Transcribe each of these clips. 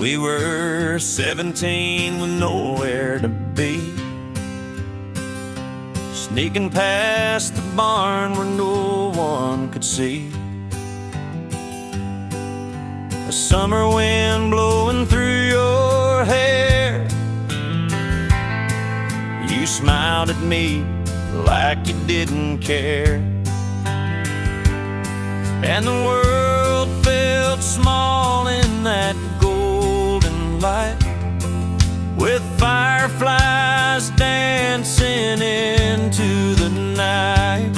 We were 17 with nowhere to be, sneaking past the barn where no one could see. A summer wind blowing through your hair. You smiled at me like you didn't care, and the world felt small in that golden light, with fireflies dancing into the night.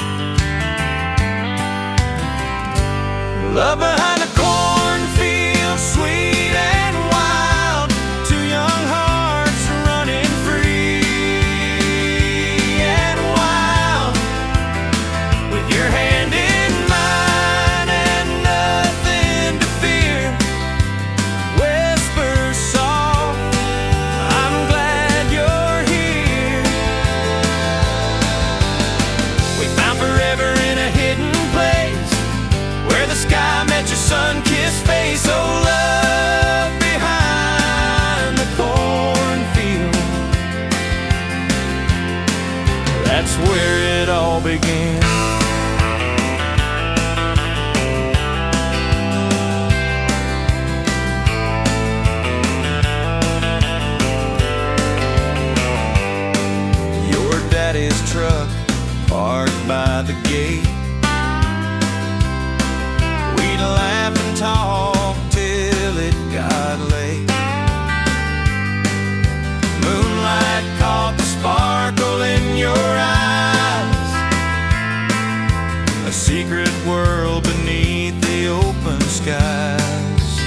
Love behind the cornfield, sweet and wild, two young hearts running free and wild, with your hand in mine and nothing to fear. Whispers soft, I'm glad you're here. We found forever in a hidden place, where the sky met your sun-kissed face. Oh, love behind the cornfield, that's where it all began. Your daddy's truck parked by the gate. We'd laugh and talk till it got late. Moonlight caught the sparkle in your eyes, a secret world beneath the open skies.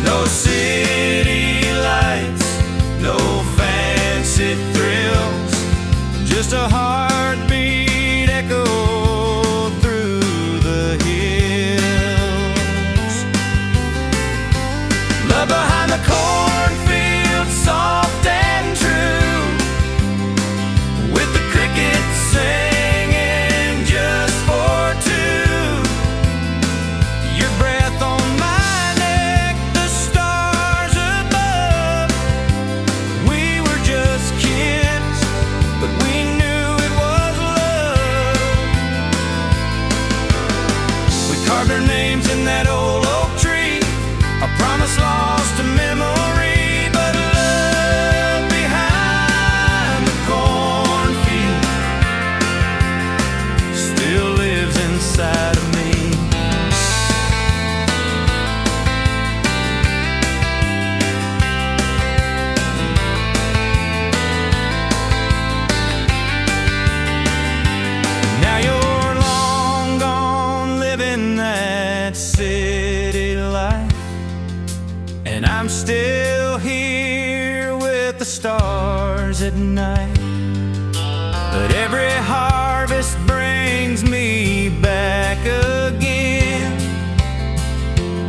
No city lights, no fancy thrills, just a heartbeat echo through the hills. Love behind the cornfield, soft and true, with the crickets singing just for two. Your breath on my neck, the stars above. We were just kids, but we knew it was love. We carved our names in that old oak tree, a promise lost to memory. But love behind the cornfield still lives inside of me. Now you're long gone, living that city life, and I'm still here with the stars at night. But every harvest brings me back again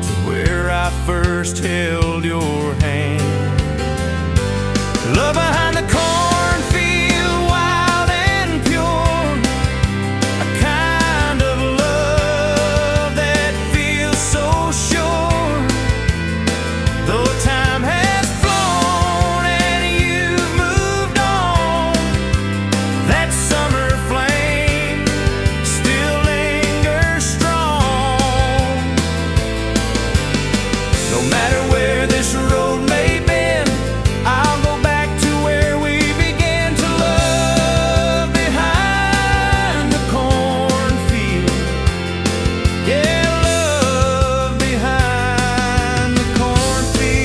to where I first held your hand. Love behind the cornfield, wild and pure, a kind of love that feels so sure. Though time has flown and you've moved on, that summer flame still lingers strong. No matter where this road may bend, I'll go back to where we began to love behind the cornfield. Yeah, love behind the cornfield.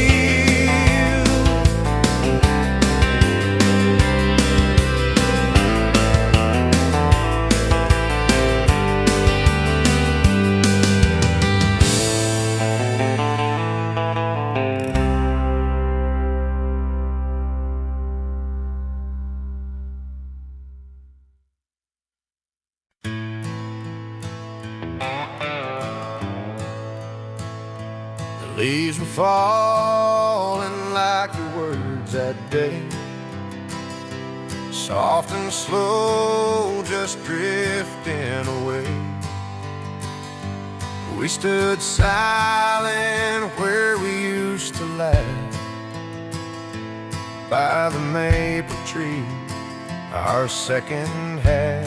The leaves were falling like your words that day, soft and slow, just drifting away. We stood silent where we used used to laugh by the maple tree, our second half.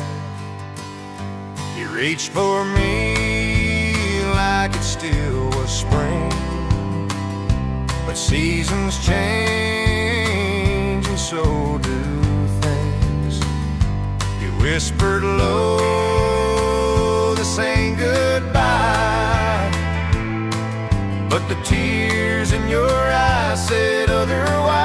You reached for me like it still was spring, but seasons change and so do things. You whispered low, this ain't goodbye, but the tears in your eyes said otherwise.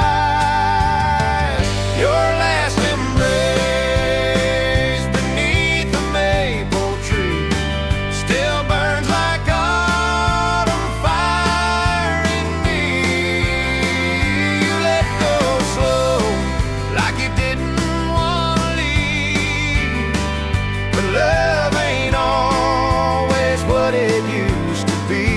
Your last embrace beneath the maple tree still burns like autumn fire in me. You let go slow, like you didn't want to leave, but love ain't always what it used to be.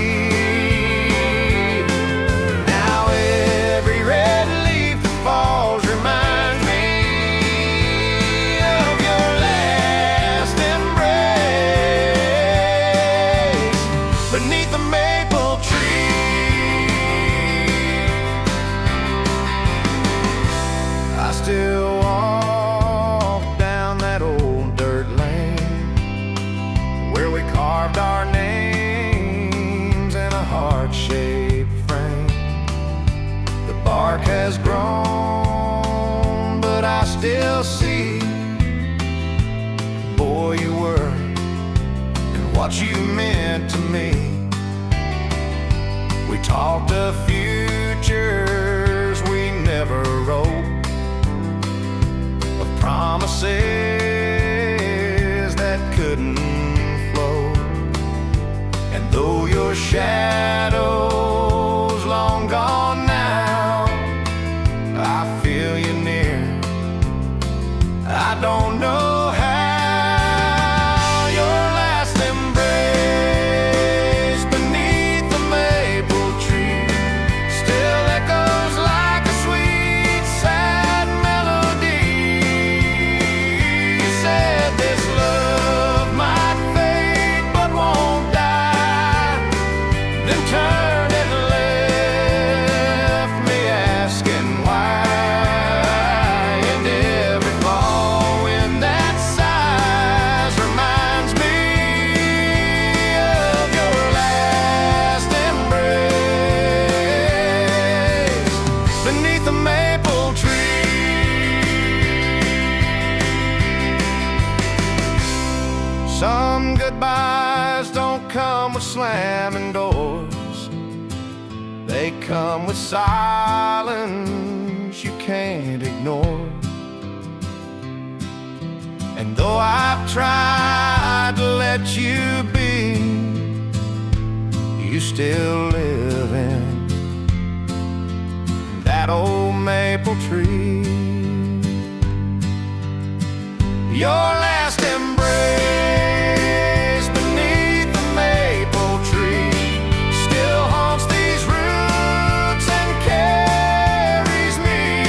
Beneath the maple tree, I still walk down that old dirt lane where we carved our names in a heart-shaped frame. The bark has grown, but I still see the boy you were and what you meant to me. We talked of futures we never wrote, of promises that couldn't float. And though your shadow's long gone now, I feel you near. I don't know how. Some goodbyes don't come with slamming doors, they come with silence you can't ignore. And though I've tried to let you be, you still live in that old maple tree. Your last embrace beneath the maple tree still haunts these roots and carries me.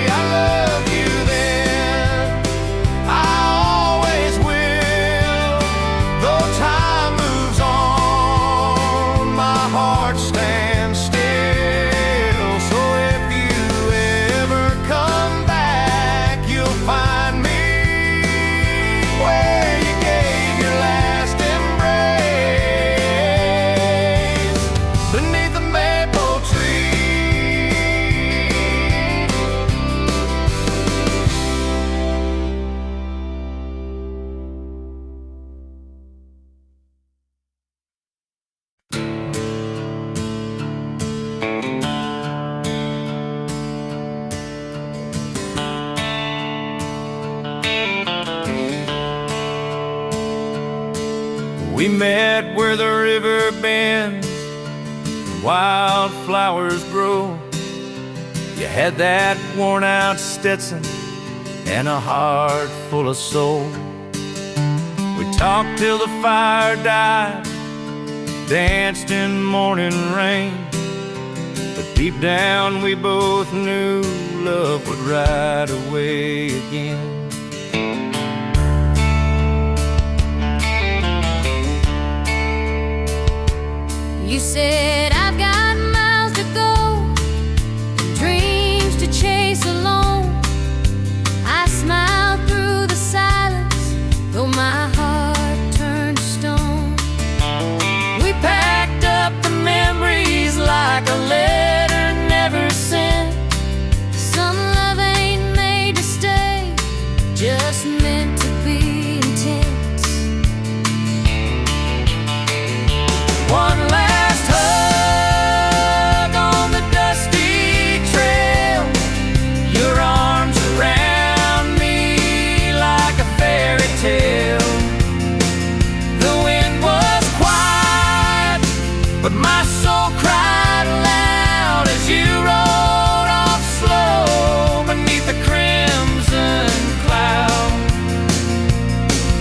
I loved you then, I always will. Though time moves on, my heart stands still. So if you ever come back, you'll find me where you gave your last embrace, beneath the maple We met where the river bends, wildflowers grow. You had that worn-out Stetson and a heart full of soul. We talked till the fire died, danced in morning rain, but deep down we both knew love would ride away again. You said I've got my my heart turned to stone. We packed up the memories like a letter never sent. Some love ain't made to stay, just meant to be intense. One last hug on the dusty trail, your arms around me like a fairy tale. The wind was quiet, but my soul cried aloud as you rode off slow beneath the crimson cloud.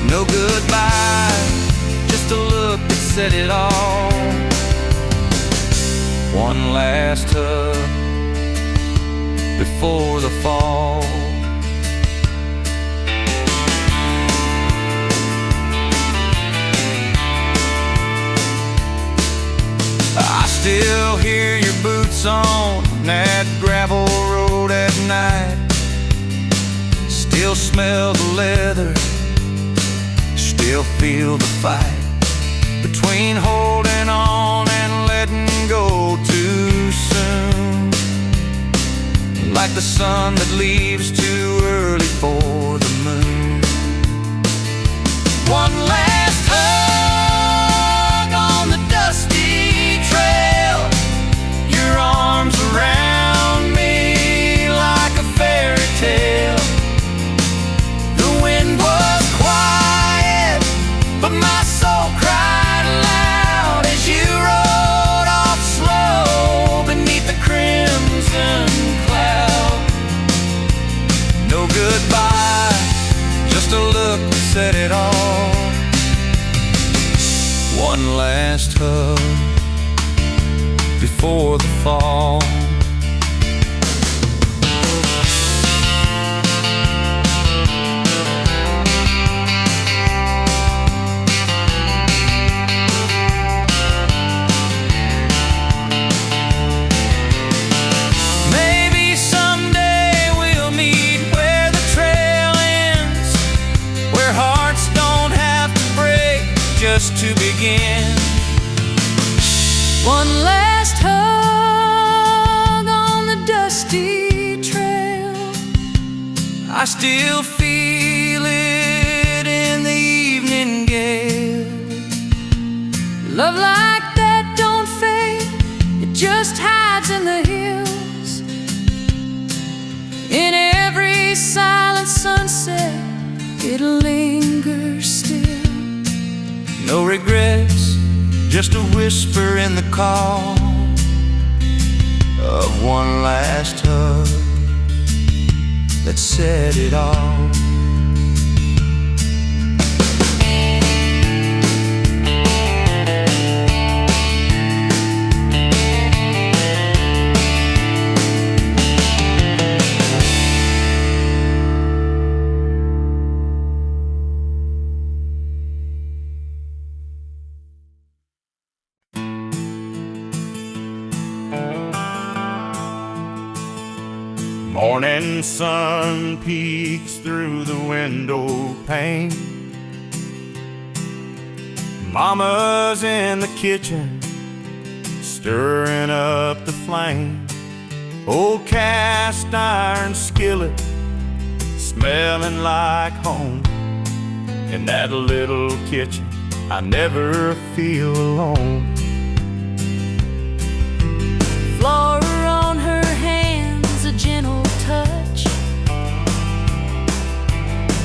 No goodbye, just a look that said it all. One last hug before the fall. I still hear your boots on that gravel road at night. Still smell the leather, still feel the fight between holding on and letting go too soon. Like the sun that leaves too early for the moon. One last hug on the dusty trail, your arms around me like a fairy tale. The wind was quiet, but my soul cried aloud as you rode off slow beneath the crimson cloud. No goodbye, just a look that said it all. One last hug before the fall. Maybe someday we'll meet where the trail ends, where hearts don't have to break just to begin. One last hug on the dusty trail. I still feel it in the evening gale. Love like that don't fade, it just hides in the hills. In every silent sunset, it lingers still. No regrets, just a whisper in the call of one last hug that said it all. Morning sun peeks through the window pane. Mama's in the kitchen, stirring up the flame. Old cast iron skillet, smelling like home. In that little kitchen, I never feel alone. Flora on her hands, a gentle touch.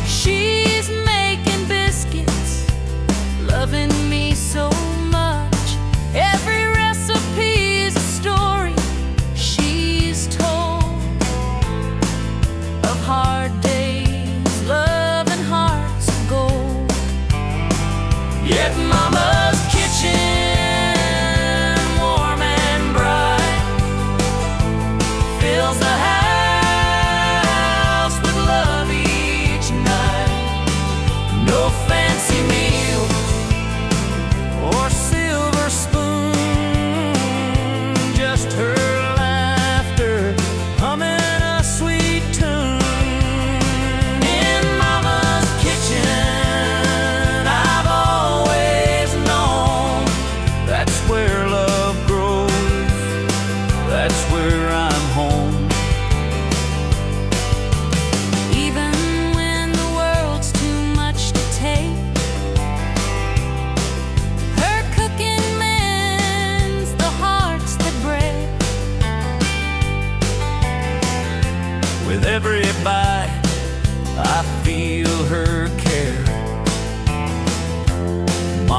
She's making biscuits, loving me so much. Every recipe's a story she's told of hard days, love and hearts of gold. Yet Mama's kitchen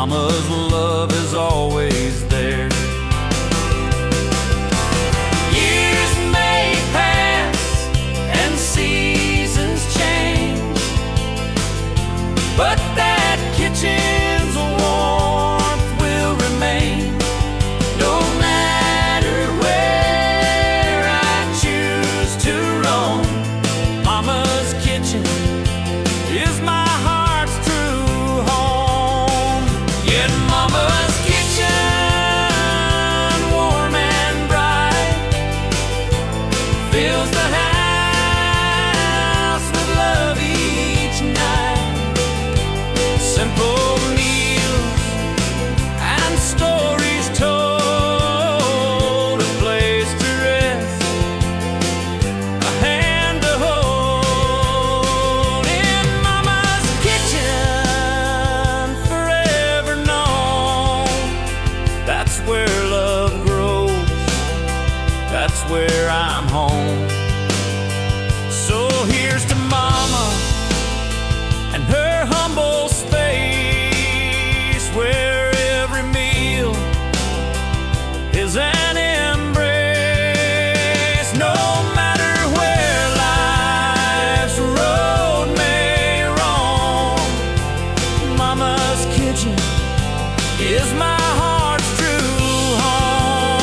Mama's love is always there. Years may pass and seasons change, but that kitchen's warmth will remain. No matter where I choose to roam, Mama's kitchen is my heart's true home. Yet Mama's kitchen, warm and bright, fills the house with love each night. Simple meals and stories told, a place to rest, a hand to hold. In Mama's kitchen, forever known. That's where love grows, that's where I'm home. So here's to Mama and her humble space, where every meal is an embrace. No matter where life's road may roam, Mama's kitchen is my heart's true home.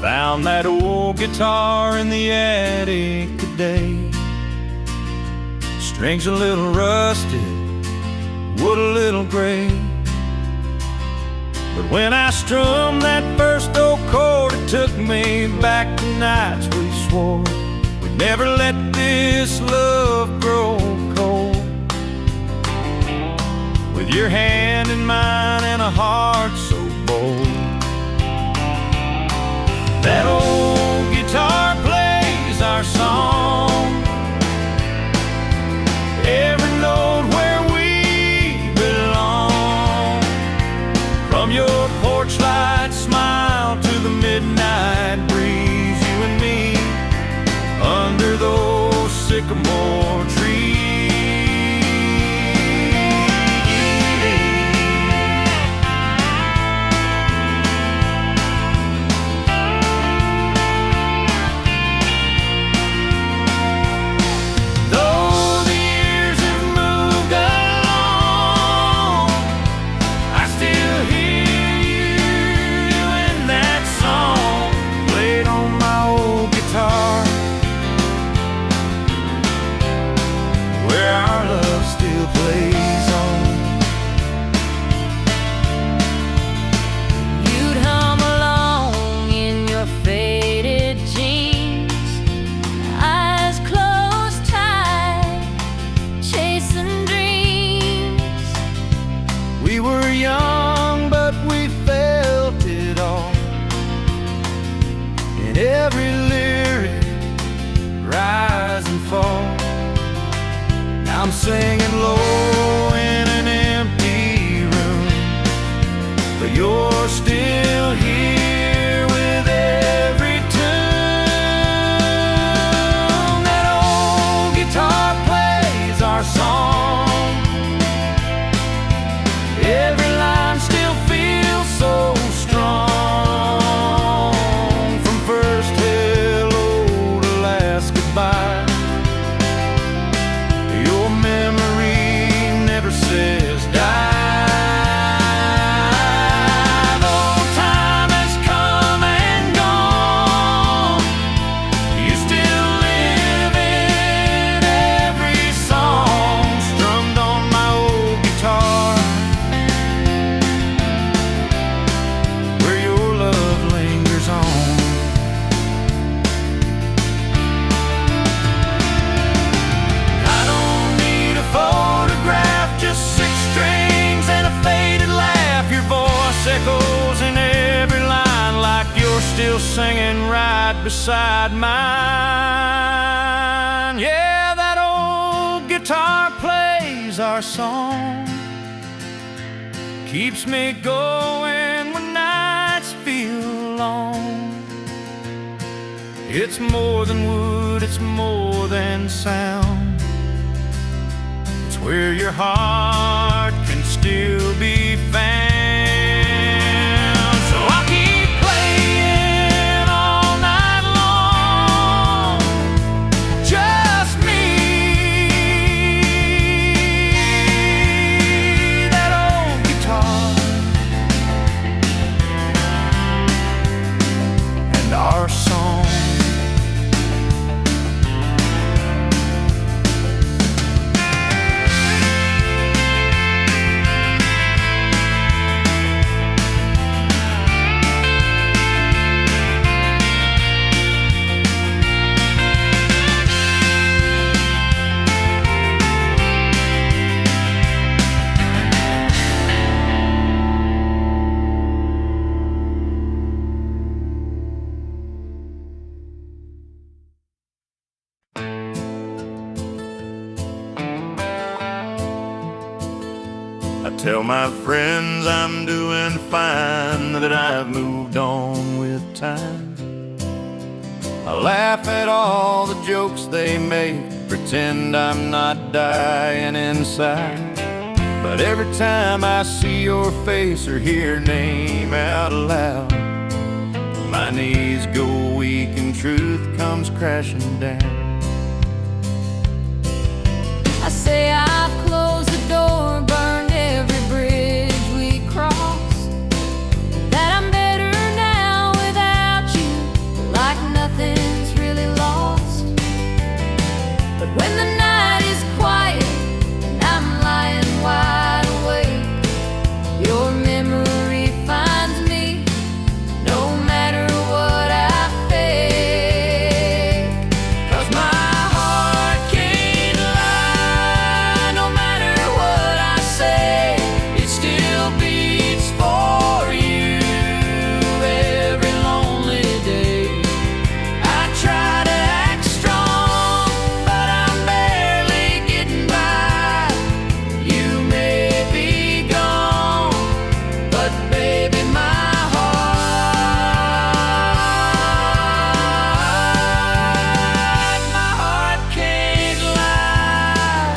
Found that old guitar in the attic today. Strings a little rusted, wood a little gray. But when I strummed that first old chord, it took me back to nights we swore we'd never let this love grow cold. With your hand in mine and a heart so bold, that old guitar plays our song, every note where we belong. From your porch light smile to the midnight breeze, you and me under those sycamore trees. Every lyric rise and fall. Now I'm singing low in an empty room, but you're still here with every tune. That old guitar plays our song, every line still feels so strong. Your memory never says die. Though time has come and gone, you still live in every song strummed on my old guitar, where your love lingers on. Echoes in every line, like you're still singing right beside mine. Yeah, that old guitar plays our song, keeps me going when nights feel long. It's more than wood, it's more than sound. It's where your heart can still be found. So I'll keep playing all night long, just me, that old guitar, and our song. I tell my friends I'm doing fine, that I've moved on with time. I laugh at all the jokes they make, pretend I'm not dying inside. But every time I see your face or hear your name out loud, my knees go weak and truth comes crashing down. I say I've closed the door, burned every bridge we crossed, that I'm better now without you, like nothing's really lost. But when the night is quiet and I'm lying wide awake, your memory finds me no matter what I fake. 'Cause my heart can't lie, no matter what I say, it still beats for you every lonely day. I try to act strong, but I'm barely getting by. You may be gone, but baby, my heart can't lie.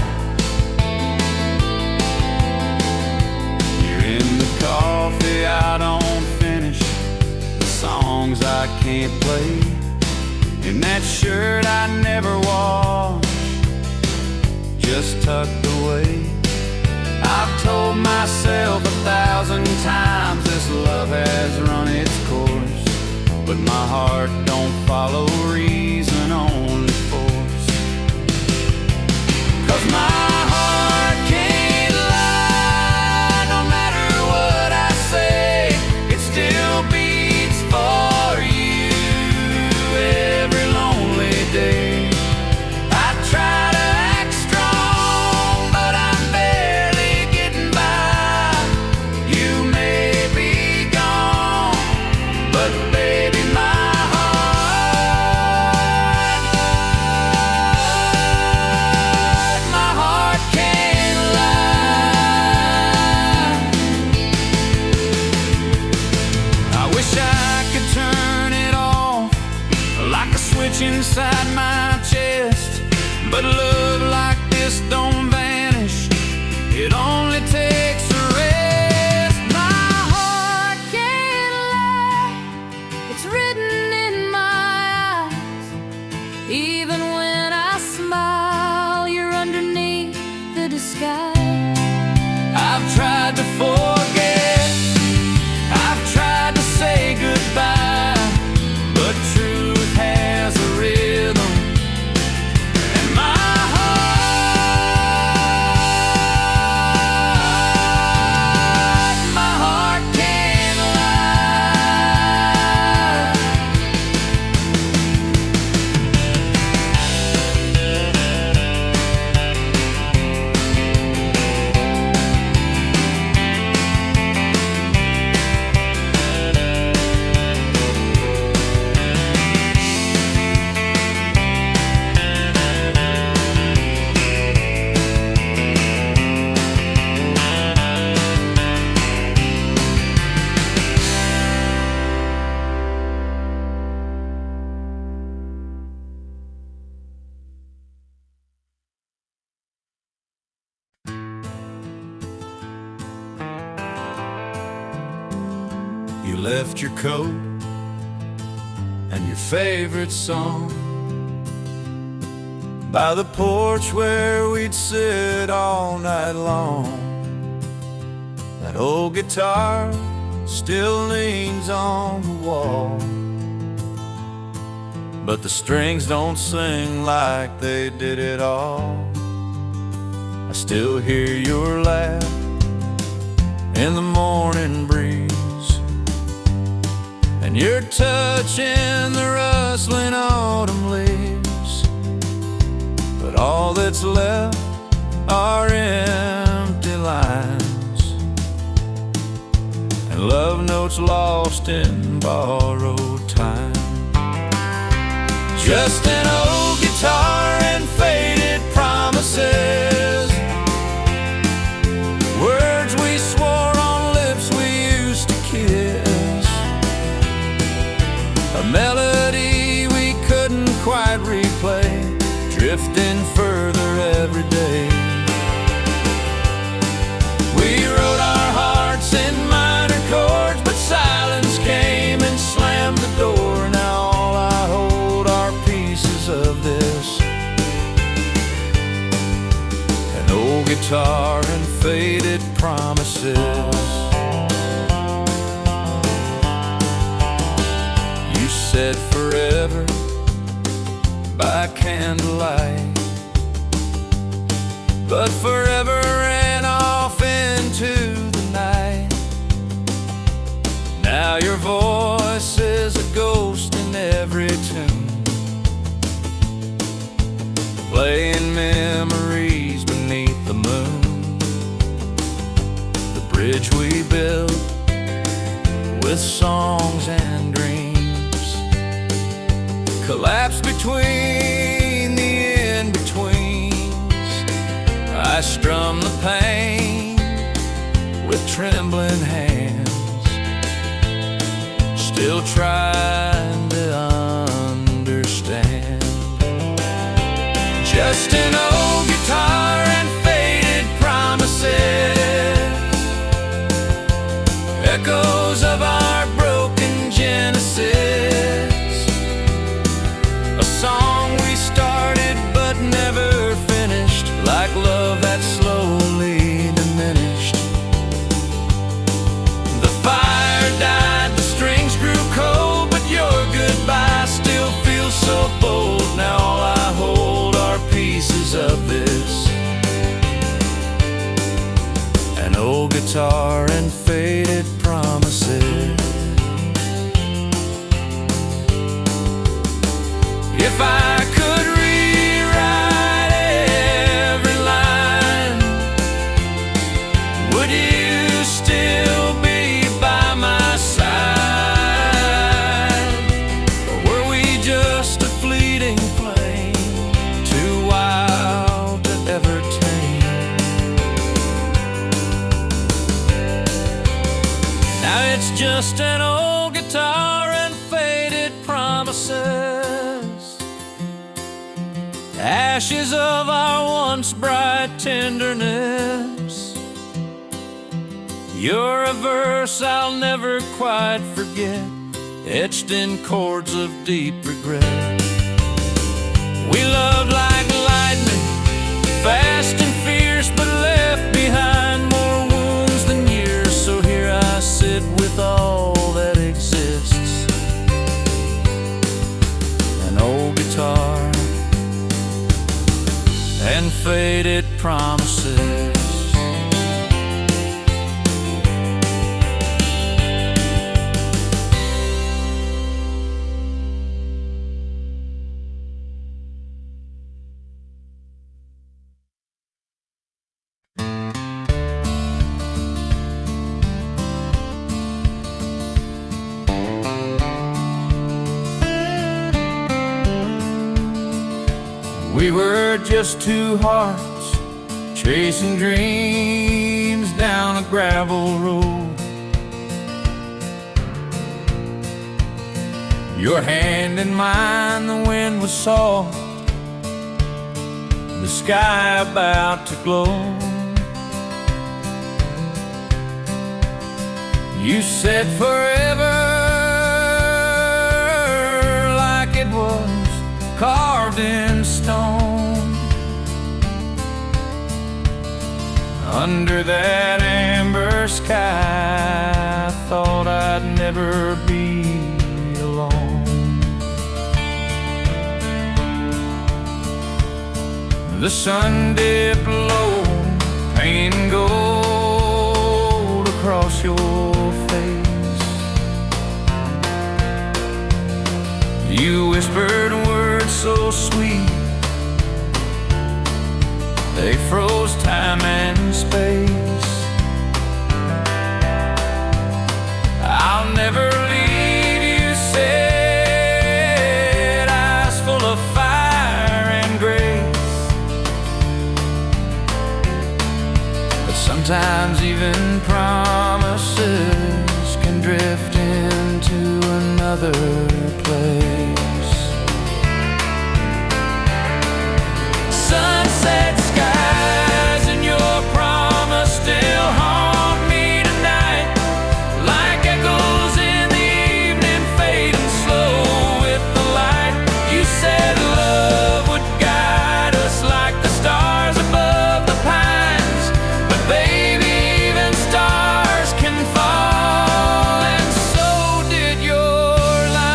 You're in the coffee I don't finish, the songs I can't play, in that shirt I never wash, just tucked away. I've told myself 1,000 times this love has run its course, but my heart don't follow reason, only force. 'Cause my heart can't lie, no matter what I say, it still beats for you every lonely day. I try to act strong, but I'm barely getting by. You may be gone, but baby, my heart can't lie. I wish I could turn it off like a switch inside my chest, but love like this don't vanish, it only takes a rest. My heart can't lie, it's written in my eyes. Even when I smile, you're underneath the disguise. I've tried to forget, I've tried to say goodbye, but truth has a rhythm, and my heart can't lie. left your coat and your favorite song by the porch where we'd sit all night long. That old guitar still leans on the wall, but the strings don't sing like they did at all. I still hear your laugh in the morning breeze, and your touch in the rustling autumn leaves. But all that's left are empty lines and love notes lost in borrowed time. Just an old guitar and faded promises, words we swore on lips we used to kiss, a melody we couldn't quite replay, drifting further every day. We wrote our hearts in minor chords, but silence came and slammed the door. Now all I hold are pieces of this, an old guitar and faded promises. You said forever by candlelight, but forever ran off into the night. Now your voice is a ghost in every tune, playing memories beneath the moon. The bridge we built with songs and dreams collapsed between the in-betweens. I strum the pain with trembling hands, still trying to understand. Just an old guitar and faded promises, echoes of our broken genesis, a song we started but never finished, like love that slowly diminished. The fire died, the strings grew cold, but your goodbye still feels so bold. Now all I hold are pieces of this, an old guitar and faded promises. If I could rewrite every line, would you still be by my side? Or were we just a fleeting flame, too wild to ever tame? Now it's just an old guitar and faded promises, ashes of our once bright tenderness. You're a verse I'll never quite forget, etched in chords of deep regret. We loved like lightning, fast and fierce, but left behind more wounds than years. So here I sit with all that exists, an old guitar and faded promises. We were just two hearts chasing dreams down a gravel road. Your hand in mine, the wind was soft, the sky about to glow. You said forever like it was carved in stone. Under that amber sky, I thought I'd never be alone. The sun dipped low, painting gold across your face. You whispered words so sweet, they froze time and space. I'll never leave, you said, eyes full of fire and grace. But sometimes even promises can drift into another place. Sunset skies and your promise still haunt me tonight, like echoes in the evening fading slow with the light. You said love would guide us like the stars above the pines, but baby, even stars can fall, and so did your line.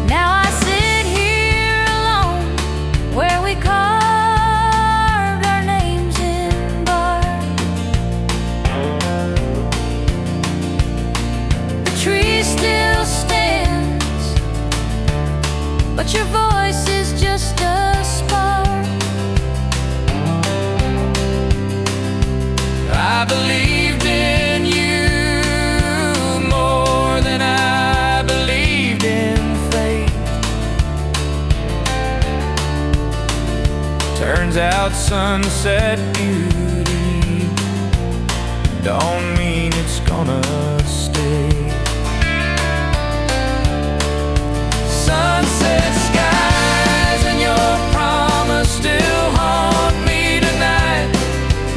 Now I sit here alone where we carved our names in bark. The tree still stands, but your voice is just a spark. I believed in you more than I believed in fate. Turns out sunset beauty don't mean it's gonna stay. Sunset skies and your promise still haunt me tonight,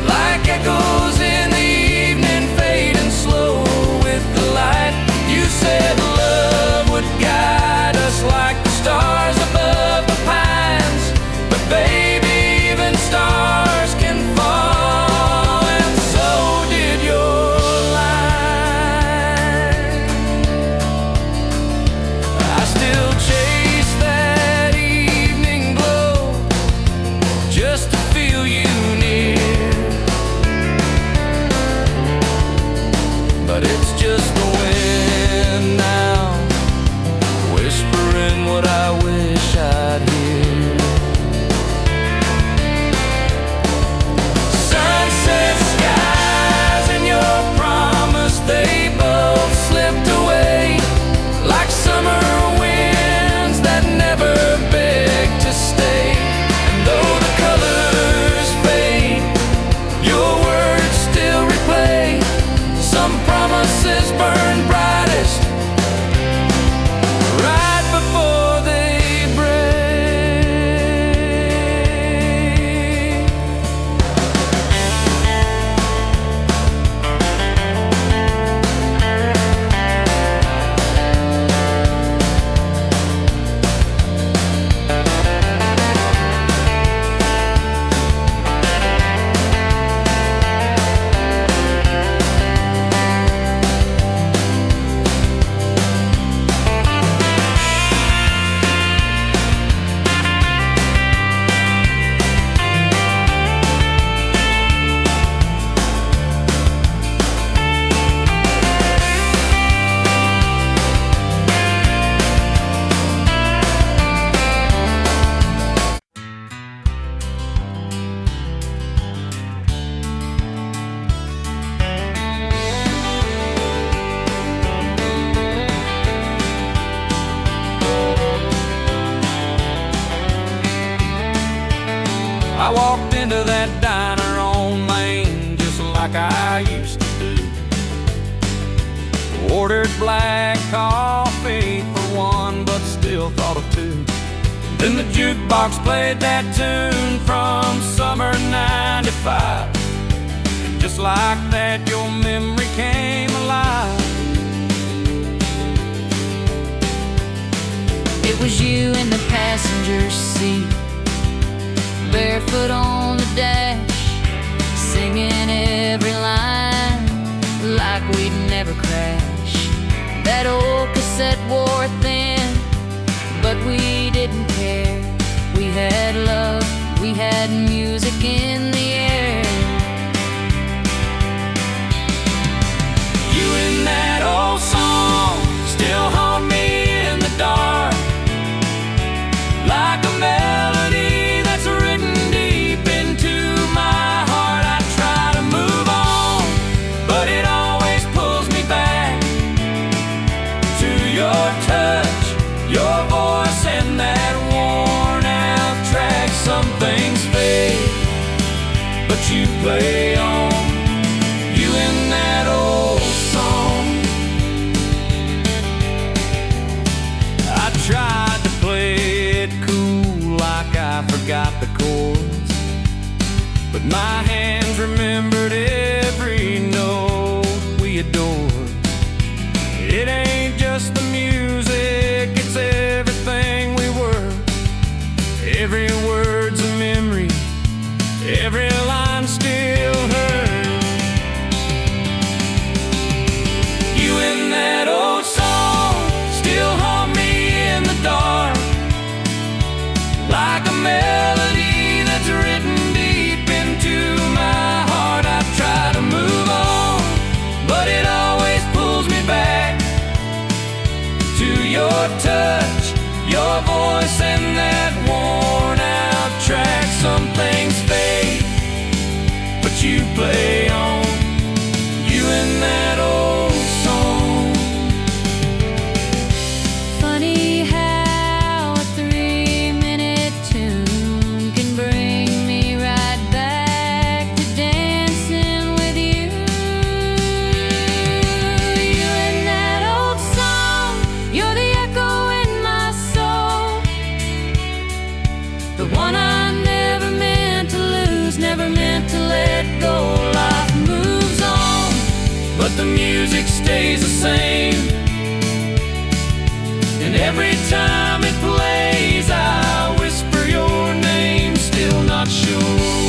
like echoes in the evening fading slow with the light. You said love would guide us like the stars above the pines, but baby, even stars can fall, and so did your line. I still chase that evening glow just to feel you near, but it's just the wind now, whispering what I wish I'd hear. Sunset skies and your promise, they both slipped away like summer winds that never beg to stay. And though the colors fade, your words still replay. Some promises burn brightest right before they break. I walked into that diner on Main just like I used to do. Ordered black coffee for one, but still thought of two. Then the jukebox played that tune from summer '95. And just like that, your memory came alive. It was you in the passenger seat, barefoot on the dash, singing every line like we'd never crash. That old cassette wore thin, but we didn't care. We had love, we had music in the air. You and that old song still haunt me in the dark, like a melody that's written deep into my heart. I try to move on, but it always pulls me back to your touch, your voice, and that worn out track. Some things fade, but you play on. You and that old song. I tried to play it cool, like I forgot the chords, but my hands remembered every note we adored. It ain't just the music, it's everything we were. Every word's a memory, every line still hurts. You and that old song still haunt me in the dark, like a melody that's written deep into my heart. I try to move on, but it always pulls me back to your touch, your voice, and that worn out track. Some things fade, but you play on. You and that old song. Funny how a 3-minute tune can bring me right back to dancing with you. You and that old song, you're the echo in my soul, the one I never meant to lose, never meant to let go. Life moves on, But the music stays the same, and every time it plays I whisper your name. Still not sure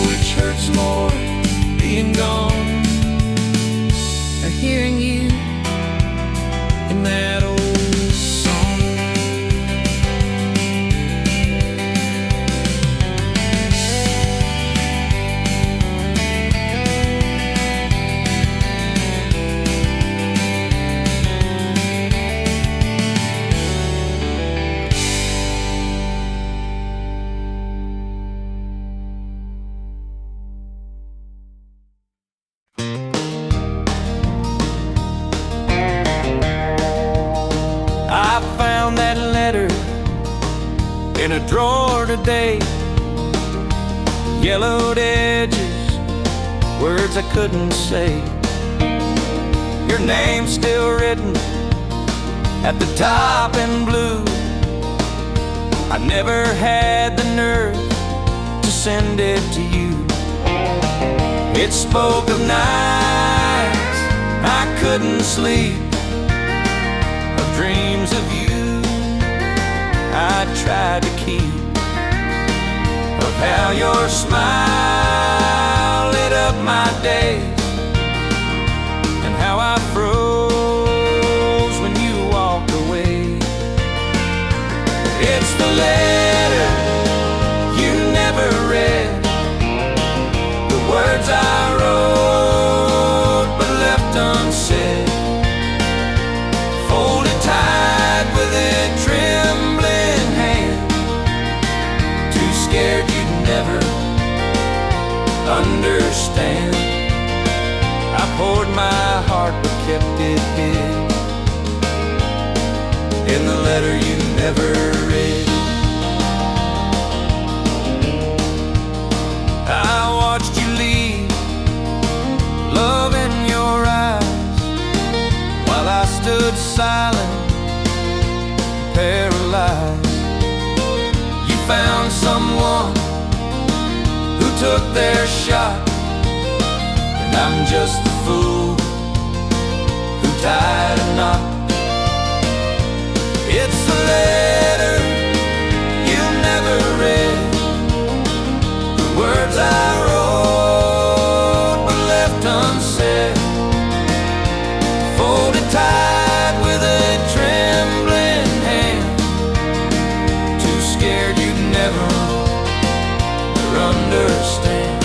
which hurts more, being gone or hearing you in that old song. I found that letter in a drawer today. Yellowed edges, words I couldn't say. Your name's still written at the top in blue. I never had the nerve to send it to you. It spoke of nights I couldn't sleep, of dreams of you I tried to keep, of how your smile lit up my days, and how I froze when you walked away. It's the letter you never read, the words I wrote but left unsaid, folded tight with a trembling hand, too scared you'd never understand. I poured my heart but kept it hid in the letter you never read. I watched you leave, love in your eyes, while I stood silent, paralyzed. You found someone who took their shot, and I'm just the fool who tied a knot. It's a letter you never read, the words I wrote but left unsaid, folded tight with a trembling hand, too scared you'd never understand.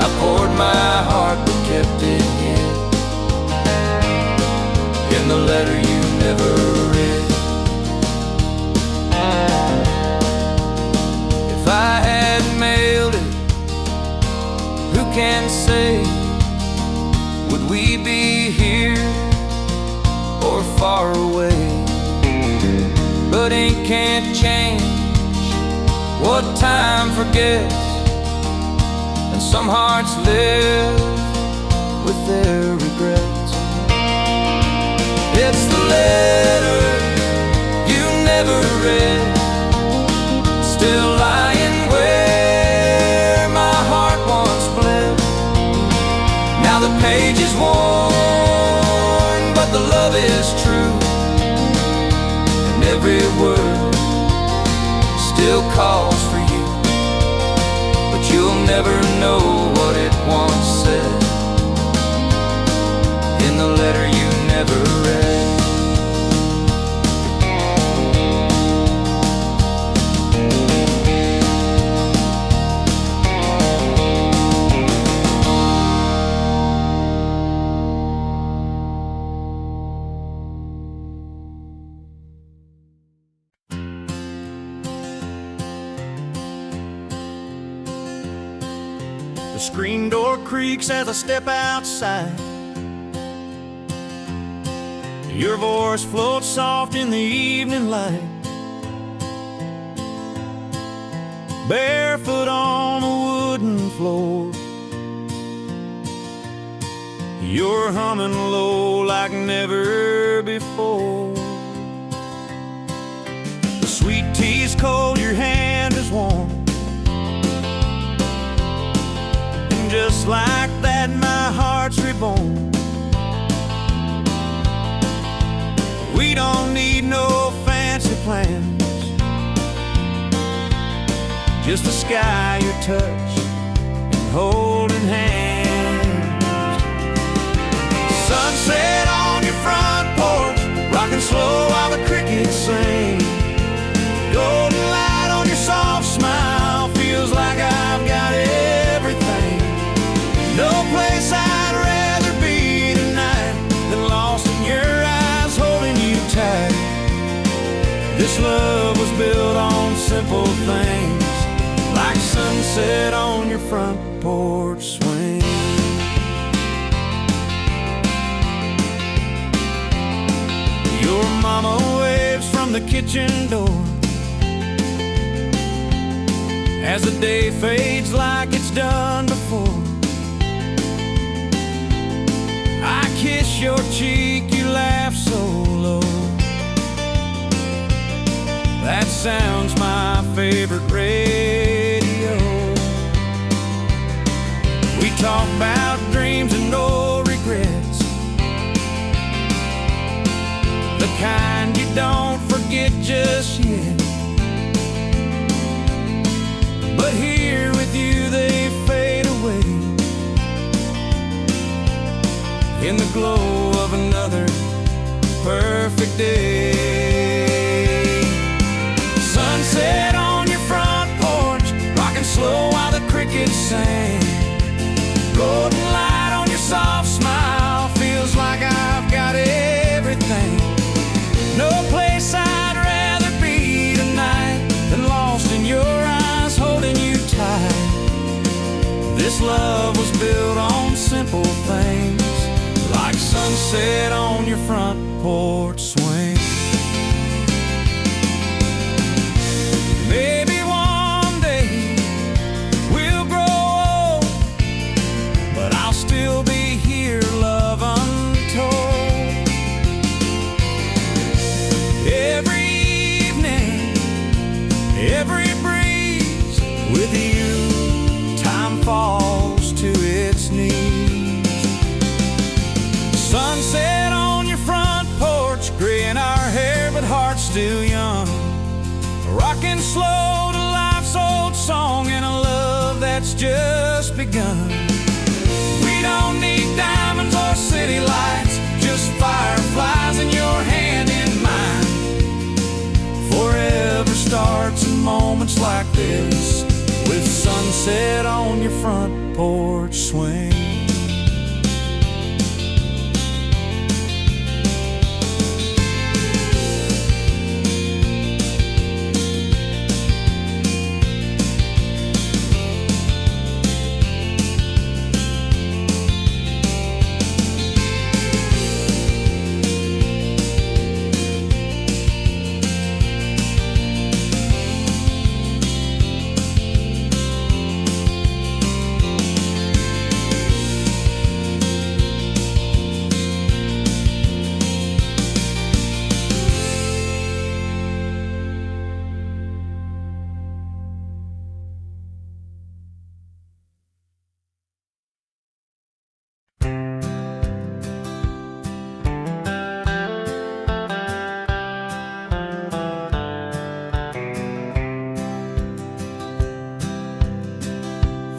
I poured my heart but kept it hid in the letter you never read. If I had mailed it, who can say, would we be here or far away? But ink can't change what time forgets, and some hearts live with their regrets. It's the letter you never read, still lying where my heart once bled. Now the page is worn, but the love is true, and every word still calls for you, but you'll never know what it once said in the letter you never read. The screen door creaks as I step outside. Your voice floats soft in the evening light. Barefoot on the wooden floor, you're humming low like never before. The sweet tea's cold, your hand is warm, and just like that my heart's reborn. We don't need no fancy plans, just the sky, your touch, and holding hands. Sunset on your front porch, rocking slow while the crickets sing. Golden light on your soft smile, feels like I've got everything. No place I'd rather be tonight than lost in your eyes, holding you tight. This love was built on simple things, like sunset on your front porch swing. Your mama waves from the kitchen door as the day fades like it's done before. I kiss your cheek, you laugh so low. That sounds my favorite radio. We talk about dreams and no regrets, the kind you don't forget just yet. But here with you they fade away in the glow of another perfect day. Sunset on your front porch, rocking slow while the crickets sing. Golden light on your soft smile, feels like I've got everything. No place I'd rather be tonight than lost in your eyes, holding you tight. This love was built on simple things, like sunset on your front porch swing. Maybe one day we'll grow old, but I'll still be here, love untold. Every evening, every Sunset on your front porch, gray in our hair but hearts still young. Rocking slow to life's old song and a love that's just begun. We don't need diamonds or city lights, just fireflies in your hand in mine. Forever starts in moments like this, with sunset on your front porch swing.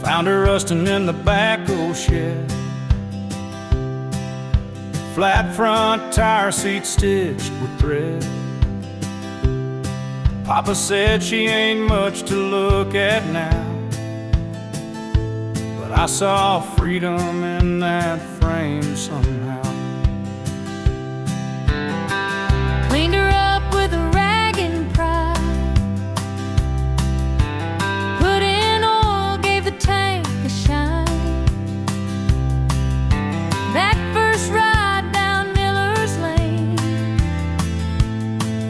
Found her rusting in the back old shed, flat front tire seat stitched with thread. Papa said she ain't much to look at now, but I saw freedom in that frame somehow. Cleaned her up with a rag and pride, put in oil, gave the tank a shine. That first ride down Miller's Lane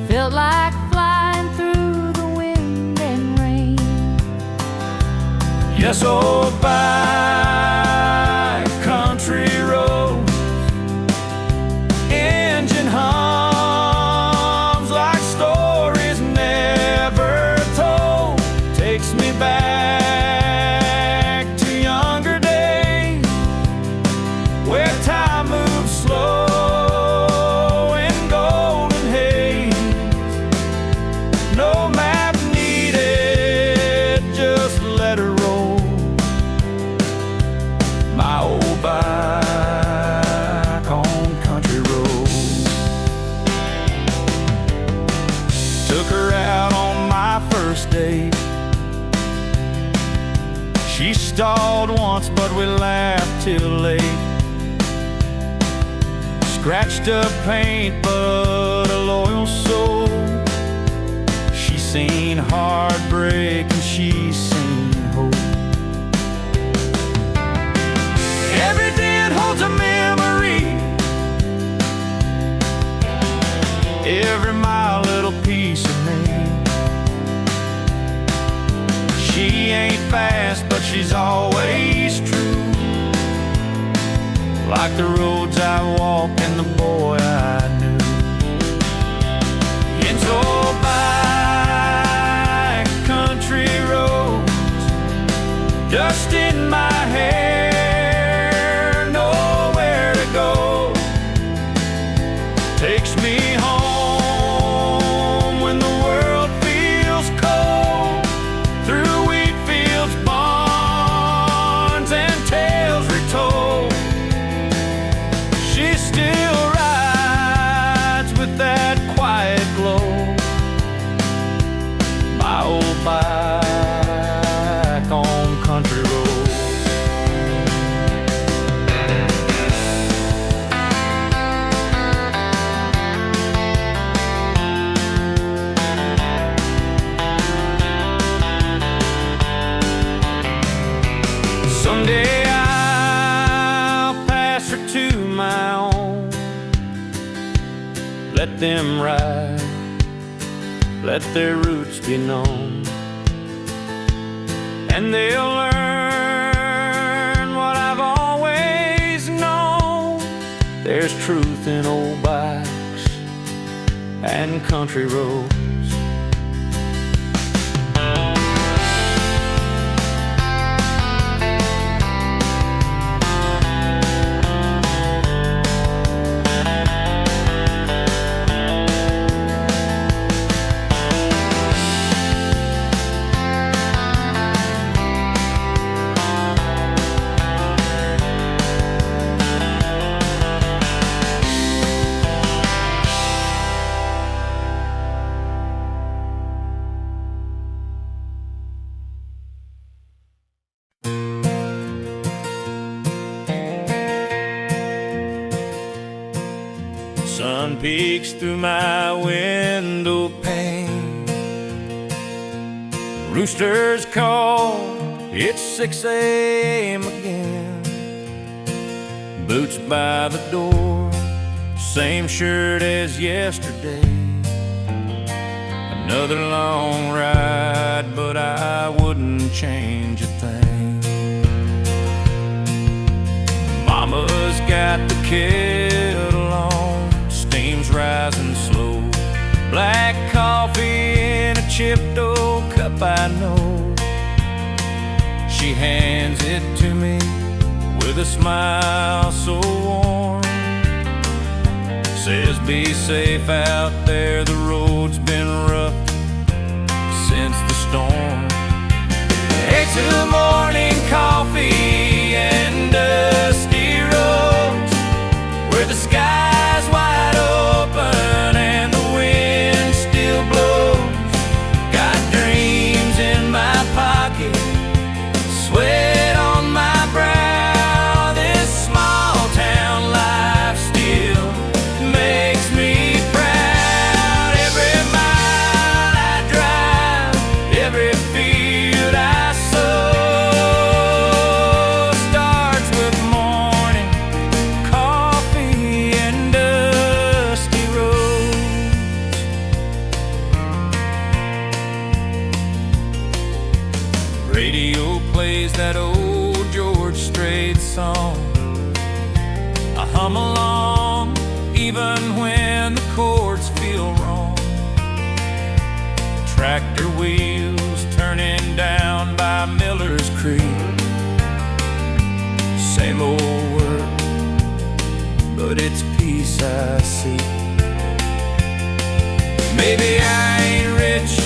felt like flying through the wind and rain. Yes, oh, by country roads, engine hums like stories never told. Takes me back to younger days, where time moves slow in golden haze. No map needed, just let her roll. My old bike on country road. Took her out on my first date. She stalled once, but we laughed till late. Scratched up paint, but a loyal soul. She's seen heartbreak and she's seen hope. Every dent holds a memory, every mile a little piece of me. She ain't fast, but she's always true, like the roads I walked and the boy I knew. It's all by country roads, dust in my hair, nowhere to go. Takes me home when the world feels cold, through wheat fields, barns, and tales retold. She still rides with that quiet glow. My old bike on country road. Someday I'll pass her to my own. Let them ride, let their roots be known, and they'll learn what I've always known. There's truth in old bikes and country roads. sun peeks through my window pane. Roosters call, it's 6 a.m. again. Boots by the door, same shirt as yesterday. Another long ride, but I wouldn't change a thing. Mama's got the kettle on, steam's rising slow. Black coffee in a chipped old cup, I know. She hands it to me with a smile so warm. Says be safe out there, the road's been rough since the storm. Hey, to morning coffee and dusty roads, where the sky's wide open and the wind still blows. Got dreams in my pocket, sweat on my brow. This small town life still makes me proud. Every mile I drive, every field I sow, starts with morning coffee and dusty roads. Radio plays that old George Strait song. I hum along even when the chords feel wrong. Tractor wheels turning down by Miller's Creek. Same old work, but it's peace I see. Maybe I ain't rich,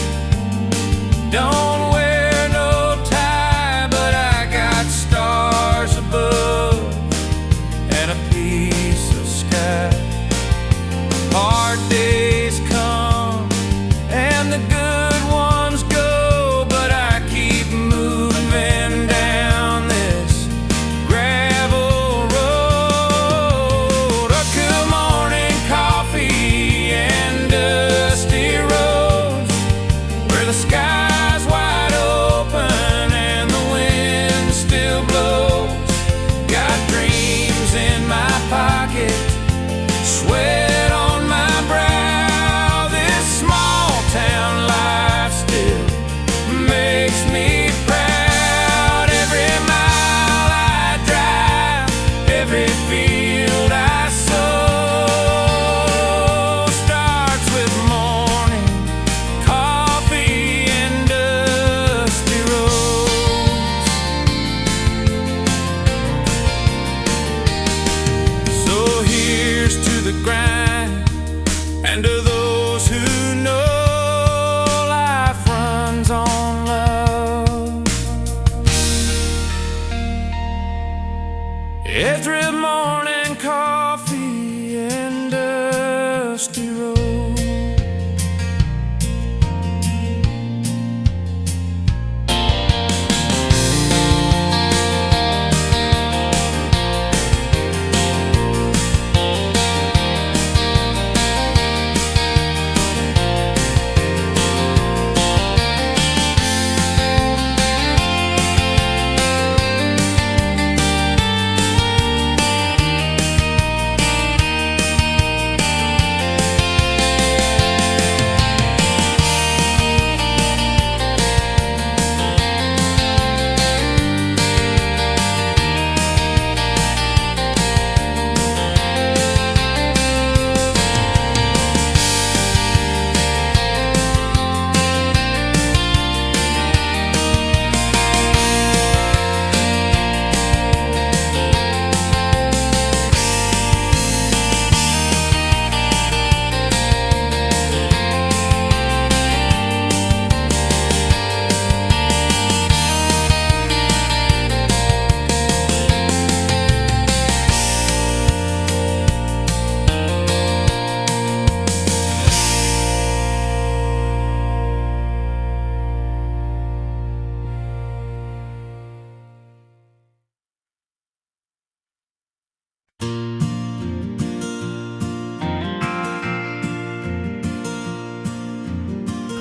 don't wear no tie, but I got stars above and a piece of sky. Hard days come and the good ones go, but I keep moving down this gravel road. A good morning coffee and dusty roads, where the sky's wide open and the wind still blows. Got dreams in my pocket, sweat on my brow. This small town life still makes me proud. Every mile I drive, every field I sow, starts with morning coffee and dusty roads. So here's to the grind, and to those who know life runs on love. Every morning coffee and dusty road.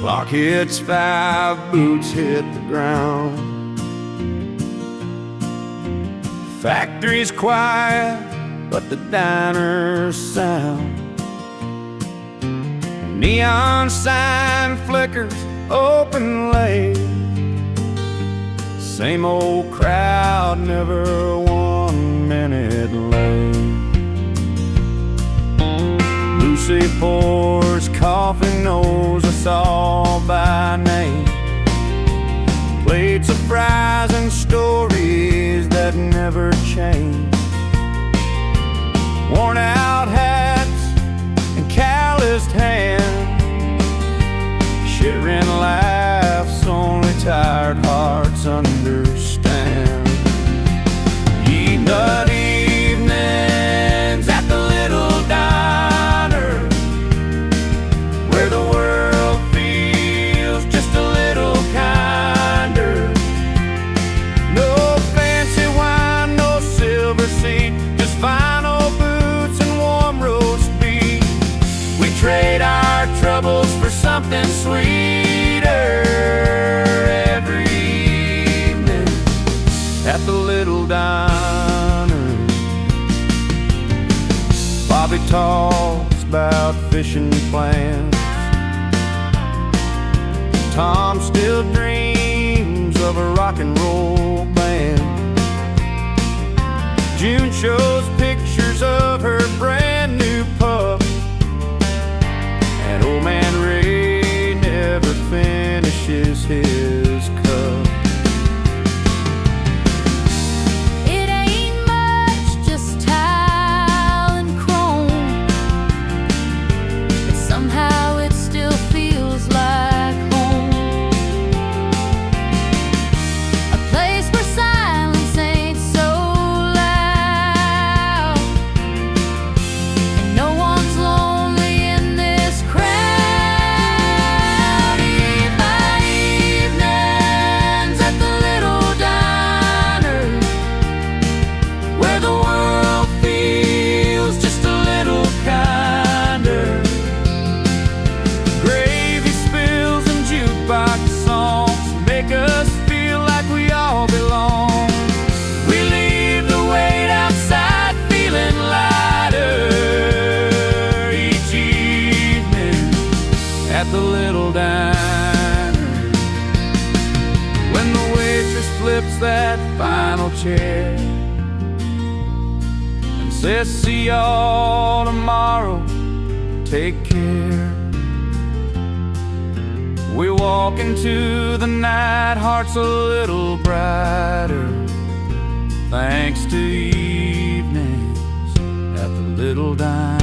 Clock hits 5, boots hit the ground. Factory's quiet, but the diner's sound. Neon sign flickers open late. Same old crowd, never 1 minute late. Lucy pours coffee, knows us all by name. Plates of fries and stories that never change. Worn out hats and calloused hands. Shivering laughs, only tired hearts understand. Eat-nut evenings at the little diner, where the world feels just a little kinder. No fancy wine, no silver seat, just vinyl boots and warm roast beef. We trade our troubles for something sweeter every evening at the little diner. Bobby talks about fishing plans. Tom still dreams of a rock and roll band. June shows pictures of her brand new pup, and old man Ray never finishes his cup. It ain't much, just tile and chrome, but somehow it still feels like home. A place where silence ain't so loud, and no one's lonely in this crowd. Evening evenings at the little diner, where the world feels just a little kinder. Gravy spills and jukebox songs make us feel like we all belong. We leave the weight outside feeling lighter each evening at the little diner. When the waitress flips that final chair and says, "See y'all tomorrow, take care." We walk into the night, hearts a little brighter, thanks to evenings at the little diner.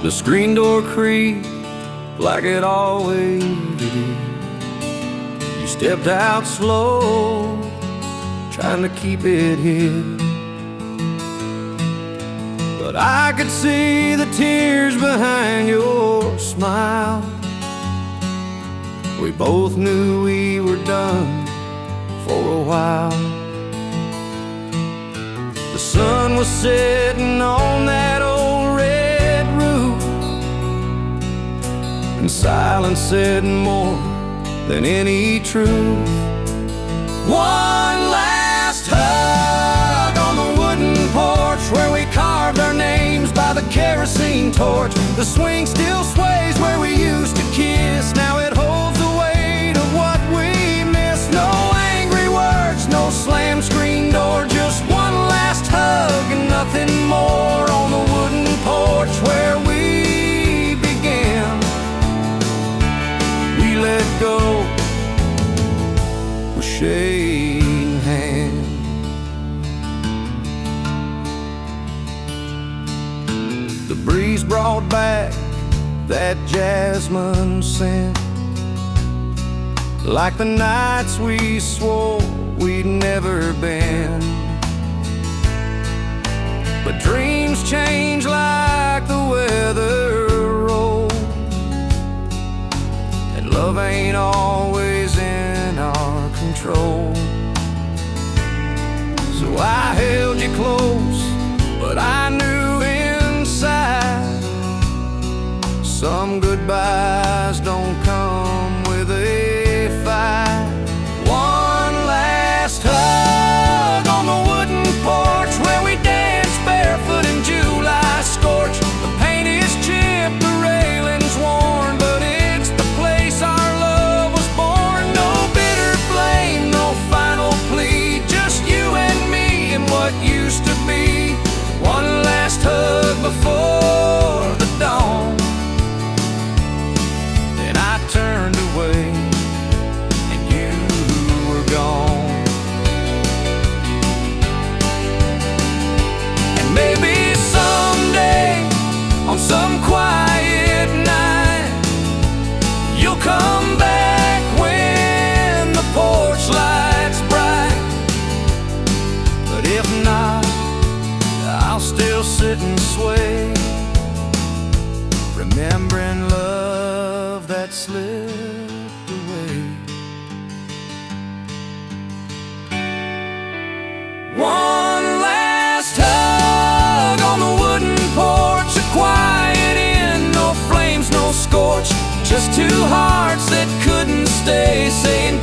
The screen door creaked like it always did. You stepped out slow, trying to keep it hid. But I could see the tears behind your smile. We both knew we were done for a while. The sun was setting on that old red roof, and silence said more than any truth. One last hug on the wooden porch where we carved our names by the kerosene torch. The swing still sways where we used to kiss. Now it holds the weight of what we missed. No angry words, no slam screen door, just one last hug and nothing more on the wooden porch where we began. We let go, we're shaking hands. The breeze brought back that jasmine scent. like the nights we swore we'd never bend. But dreams change like the weather rolls, and love ain't always in our control. So I held you close, but I knew inside some goodbyes don't come with a fight. One last hug on the wooden porch where we danced barefoot in July scorch. The paint is chipped, the railing's worn, but it's the place our love was born. No bitter blame, no final plea, just you and me and what used to be. One last hug before the dawn. Then I turned away and you were gone. And maybe someday, on some quiet night, you'll come back when the porch light's bright. But if not, I'll still sit and sway, remembering love that slipped away. One last hug on the wooden porch, a quiet inn, no flames, no scorch, just two hearts that couldn't stay, saying